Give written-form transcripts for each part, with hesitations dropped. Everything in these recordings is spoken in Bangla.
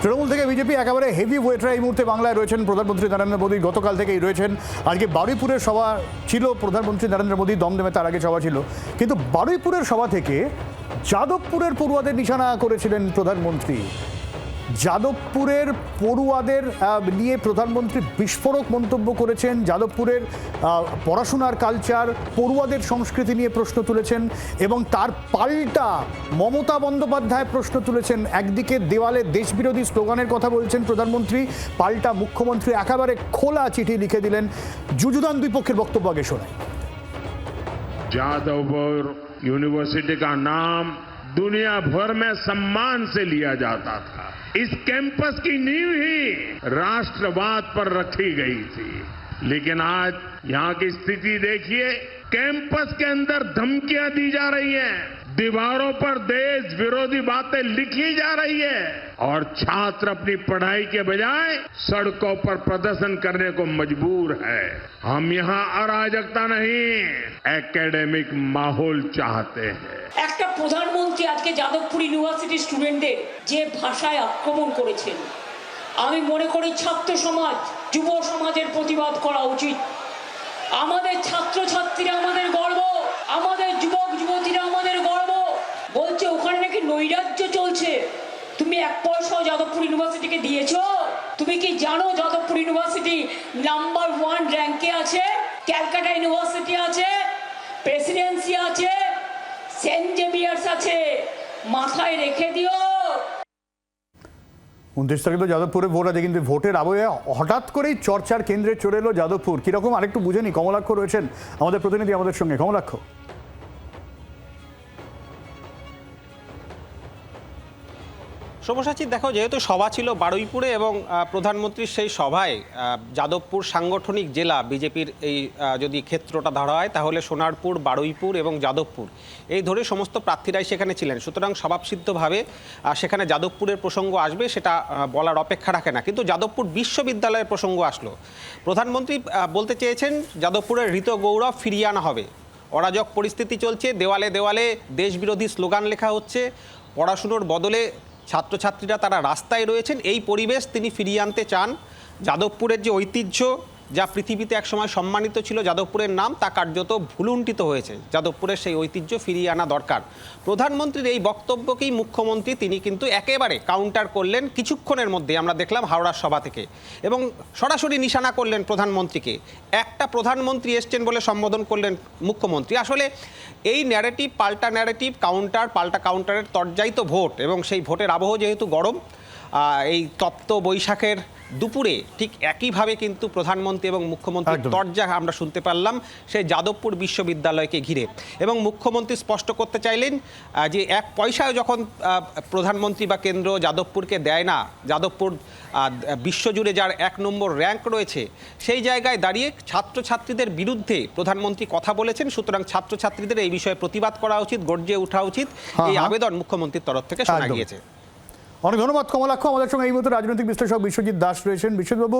তৃণমূল থেকে বিজেপি একেবারে হেভি ওয়েটরা এই মুহূর্তে বাংলায় রয়েছেন। প্রধানমন্ত্রী নরেন্দ্র মোদী গতকাল থেকেই রয়েছেন। আজকে বারুইপুরের সভা ছিল প্রধানমন্ত্রী নরেন্দ্র মোদী, দমদমে তার আগে সভা ছিল, কিন্তু বারুইপুরের সভা থেকে যাদবপুরের পড়ুয়াদের নিশানা করেছিলেন প্রধানমন্ত্রী। যাদবপুরের পড়ুয়াদের নিয়ে প্রধানমন্ত্রী বিস্ফোরক মন্তব্য করেছেন। যাদবপুরের পড়াশোনার কালচার, পড়ুয়াদের সংস্কৃতি নিয়ে প্রশ্ন তুলেছেন এবং তার পাল্টা মমতা বন্দ্যোপাধ্যায় প্রশ্ন তুলেছেন। একদিকে দেওয়ালে দেশবিরোধী স্লোগানের কথা বলছেন প্রধানমন্ত্রী, পাল্টা মুখ্যমন্ত্রী একেবারে খোলা চিঠি লিখে দিলেন। যুযুধান দুই পক্ষের বক্তব্য আগে শোনায়। जादवपुर यूनिवर्सिटी का नाम दुनिया भर में सम्मान से लिया जाता था। इस कैंपस की नींव ही राष्ट्रवाद पर रखी गई थी, लेकिन आज यहां की स्थिति देखिए। कैंपस के अंदर धमकियां दी जा रही हैं, दीवारों पर देश विरोधी बातें लिखी जा रही है और छात्र अपनी पढ़ाई के बजाय सड़कों पर प्रदर्शन करने को मजबूर है। हम यहाँ अराजकता नहीं, एकेडमिक माहौल चाहते हैं। একটা প্রধানমন্ত্রী আজকে যাদবপুর ইউনিভার্সিটি স্টুডেন্টদের যে ভাষায় আক্রমণ করেছেন, আমি মনে করি ছাত্র সমাজ, যুব সমাজের প্রতিবাদ করা উচিত। আমাদের ছাত্রছাত্রীরা আমাদের গর্ব, আমাদের যুবক যুবতীরা আমাদের গর্ব। বলছে ওখানে নাকি নৈরাজ্য চলছে। তুমি এক পয়সাও যাদবপুর ইউনিভার্সিটিকে দিয়েছো? তুমি কি জানো যাদবপুর ইউনিভার্সিটি নাম্বার 1 র্যাঙ্কে আছে? ক্যালকাটা ইউনিভার্সিটি আছে, প্রেসিডেন্সি আছে, সেন্ট জেভিয়ার্স আছে। মাথায় রেখে দিও। 29 তারিখ তো যাদবপুরে ভোট আছে, কিন্তু ভোটের আবহে হঠাৎ করেই চর্চার কেন্দ্রে চলে এলো যাদবপুর। কিরকম আরেকটু বুঝে নি। কমলাক্ষ রয়েছেন আমাদের প্রতিনিধি আমাদের সঙ্গে। কমলাক্ষ, শুভসাচী, দেখো, যেহেতু সভা ছিল বারুইপুরে এবং প্রধানমন্ত্রীর সেই সভায় যাদবপুর সাংগঠনিক জেলা বিজেপির এই যদি ক্ষেত্রটা ধরা হয় তাহলে সোনারপুর, বারুইপুর এবং যাদবপুর এই ধরে সমস্ত প্রার্থীরাই সেখানে ছিলেন। সুতরাং স্বভাবসিদ্ধভাবে সেখানে যাদবপুরের প্রসঙ্গ আসবে সেটা বলার অপেক্ষা রাখে না। কিন্তু যাদবপুর বিশ্ববিদ্যালয়ের প্রসঙ্গ আসলো। প্রধানমন্ত্রী বলতে চেয়েছেন যাদবপুরের ঋত গৌরব ফিরিয়ে আনা হবে। অরাজক পরিস্থিতি চলছে, দেওয়ালে দেওয়ালে দেশবিরোধী স্লোগান লেখা হচ্ছে, পড়াশুনোর বদলে ছাত্রছাত্রীরা তারা রাস্তায় রয়েছেন। এই পরিবেশ তিনি ফিরিয়ে আনতে চান। যাদবপুরের যে ঐতিহ্য, যা পৃথিবীতে একসময় সম্মানিত ছিল যাদবপুরের নাম, তা কার্যত ভুলুণ্ঠিত হয়েছে। যাদবপুরের সেই ঐতিহ্য ফিরিয়ে আনা দরকার। প্রধানমন্ত্রীর এই বক্তব্যকেই মুখ্যমন্ত্রী তিনি কিন্তু একেবারে কাউন্টার করলেন কিছুক্ষণের মধ্যে, আমরা দেখলাম হাওড়ার সভা থেকে, এবং সরাসরি নিশানা করলেন প্রধানমন্ত্রীকে। একটা প্রধানমন্ত্রী এসছেন বলে সম্বোধন করলেন মুখ্যমন্ত্রী। আসলে এই ন্যারেটিভ পাল্টা ন্যারেটিভ, কাউন্টার পাল্টা কাউন্টারের তরজাই তো ভোট, এবং সেই ভোটের আবহ যেহেতু গরম, এই তপ্ত বৈশাখের দুপুরে ঠিক একইভাবে কিন্তু প্রধানমন্ত্রী এবং মুখ্যমন্ত্রীর তরজা আমরা শুনতে পারলাম সেই যাদবপুর বিশ্ববিদ্যালয়কে ঘিরে। এবং মুখ্যমন্ত্রী স্পষ্ট করতে চাইলেন যে এক পয়সায় যখন প্রধানমন্ত্রী বা কেন্দ্র যাদবপুরকে দেয় না, যাদবপুর বিশ্বজুড়ে যার 1 নম্বর র্যাঙ্ক রয়েছে, সেই জায়গায় দাঁড়িয়ে ছাত্রছাত্রীদের বিরুদ্ধে প্রধানমন্ত্রী কথা বলেছেন। সুতরাং ছাত্রছাত্রীদের এই বিষয়ে প্রতিবাদ করা উচিত, গর্জে ওঠা উচিত, এই আবেদন মুখ্যমন্ত্রীর তরফ থেকে শোনা গিয়েছে। অনেক ধন্যবাদ কমলাক্ষ। আমাদের সঙ্গে এই মুহূর্তে রাজনৈতিক বিশ্লেষক বিশ্বজিৎ দাস রয়েছেন। বিশ্বজিৎবাবু,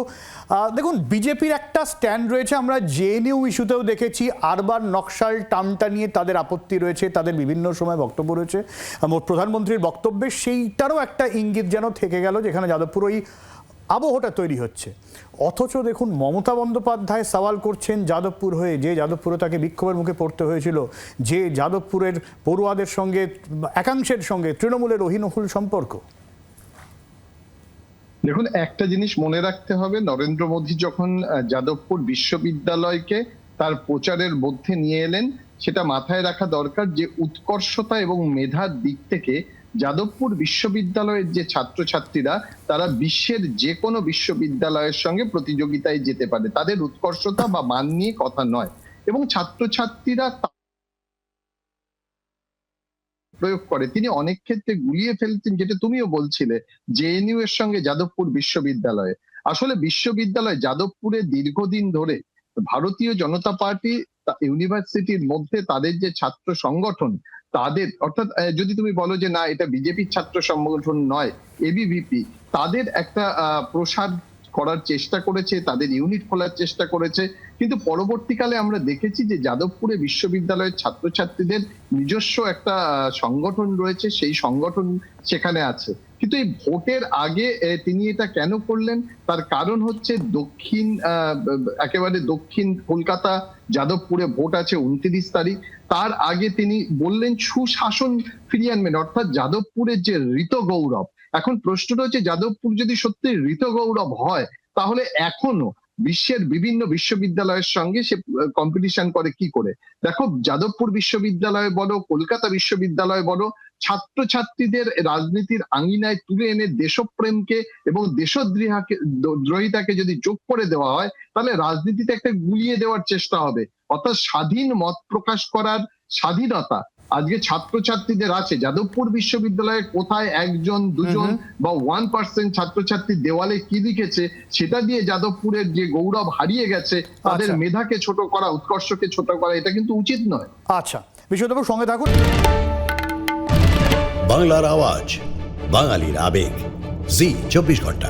দেখুন, বিজেপির একটা স্ট্যান্ড রয়েছে, আমরা জেএনইউ ইস্যুতেও দেখেছি। আরবান নকশাল টার্মটা নিয়ে তাদের আপত্তি রয়েছে, তাদের বিভিন্ন সময় বক্তব্য রয়েছে। প্রধানমন্ত্রীর বক্তব্যে সেইটারও একটা ইঙ্গিত যেন থেকে গেল, যেখানে যাদবপুর ওই আবহটা তৈরি হচ্ছে। অথচ দেখুন, মমতা বন্দ্যোপাধ্যায় সওয়াল করছেন যাদবপুর হয়ে, যে যাদবপুরে তাকে বিক্ষোভের মুখে পড়তে হয়েছিল, যে যাদবপুরের পড়ুয়াদের সঙ্গে একাংশের সঙ্গে তৃণমূলের অহিনহুল সম্পর্ক। দেখুন, একটা জিনিস মনে রাখতে হবে, নরেন্দ্র মোদী যখন যাদবপুর বিশ্ববিদ্যালয়কে তার প্রচারের মধ্যে নিয়ে এলেন, সেটা মাথায় রাখা দরকার যে উৎকর্ষতা এবং মেধার দিক থেকে যাদবপুর বিশ্ববিদ্যালয়ের যে ছাত্রছাত্রীরা, তারা বিশ্বের যে কোনো বিশ্ববিদ্যালয়ের সঙ্গে প্রতিযোগিতায় যেতে পারে। তাদের উৎকর্ষতা বা মান নিয়ে কথা নয়। এবং ছাত্রছাত্রীরা প্রয়োগ করে তিনি অনেক ক্ষেত্রে গুলিয়ে ফেলতেন, যেটা তুমিও বলছিলে, জেএনইউ এর সঙ্গে যাদবপুর বিশ্ববিদ্যালয়ে। আসলে বিশ্ববিদ্যালয় যাদবপুরে দীর্ঘদিন ধরে ভারতীয় জনতা পার্টি ইউনিভার্সিটির মধ্যে তাদের যে ছাত্র সংগঠন, তাদের, অর্থাৎ যদি তুমি বলো যে না এটা বিজেপির ছাত্র সংগঠন নয়, এবিভিপি, তাদের একটা প্রসার করার চেষ্টা করেছে, তাদের ইউনিট খোলার চেষ্টা করেছে। কিন্তু পরবর্তীকালে আমরা দেখেছি যে যাদবপুরে বিশ্ববিদ্যালয়ের ছাত্রছাত্রীদের নিজস্ব একটা সংগঠন রয়েছে, সেই সংগঠন সেখানে আছে। কিন্তু এই ভোটের আগে তিনি এটা কেন করলেন? তার কারণ হচ্ছে একেবারে দক্ষিণ কলকাতা যাদবপুরে ভোট আছে 29 তারিখ। তার আগে তিনি বললেন সুশাসন ফিরিয়ে আনবেন, অর্থাৎ যাদবপুরের যে ঋত গৌরব। এখন প্রশ্নটা হচ্ছে যাদবপুর যদি সত্যি ঋত গৌরব হয়, তাহলে এখনো বিশ্বের বিভিন্ন বিশ্ববিদ্যালয়ের সঙ্গে সে কম্পিটিশন করে কি করে? দেখো, যাদবপুর বিশ্ববিদ্যালয় বলো, কলকাতা বিশ্ববিদ্যালয় বলো, ছাত্রছাত্রীদের রাজনীতির আঙিনায় তুলে এনে দেশপ্রেমকে এবং দেশদ্রোহিতাকে যদি যোগ করে দেওয়া হয়, তাহলে রাজনীতিতে একটা গুলিয়ে দেওয়ার চেষ্টা হবে। অর্থাৎ স্বাধীন মত প্রকাশ করার স্বাধীনতা আজকে ছাত্রছাত্রীদের আছে। যাদবপুর বিশ্ববিদ্যালয়ে কোথায় একজন দুজন বা 1% ছাত্রছাত্রী দেওয়ালে কি লিখেছে সেটা দিয়ে যাদবপুরের যে গৌরব হারিয়ে গেছে, তাদের মেধাকে ছোট করা, উৎকর্ষকে ছোট করা, এটা কিন্তু উচিত নয়। আচ্ছা, বিশ্বদেব সঙ্গে থাকুন। বাংলার আওয়াজ, বাঙালির আবেগ, জি 24 ঘন্টা।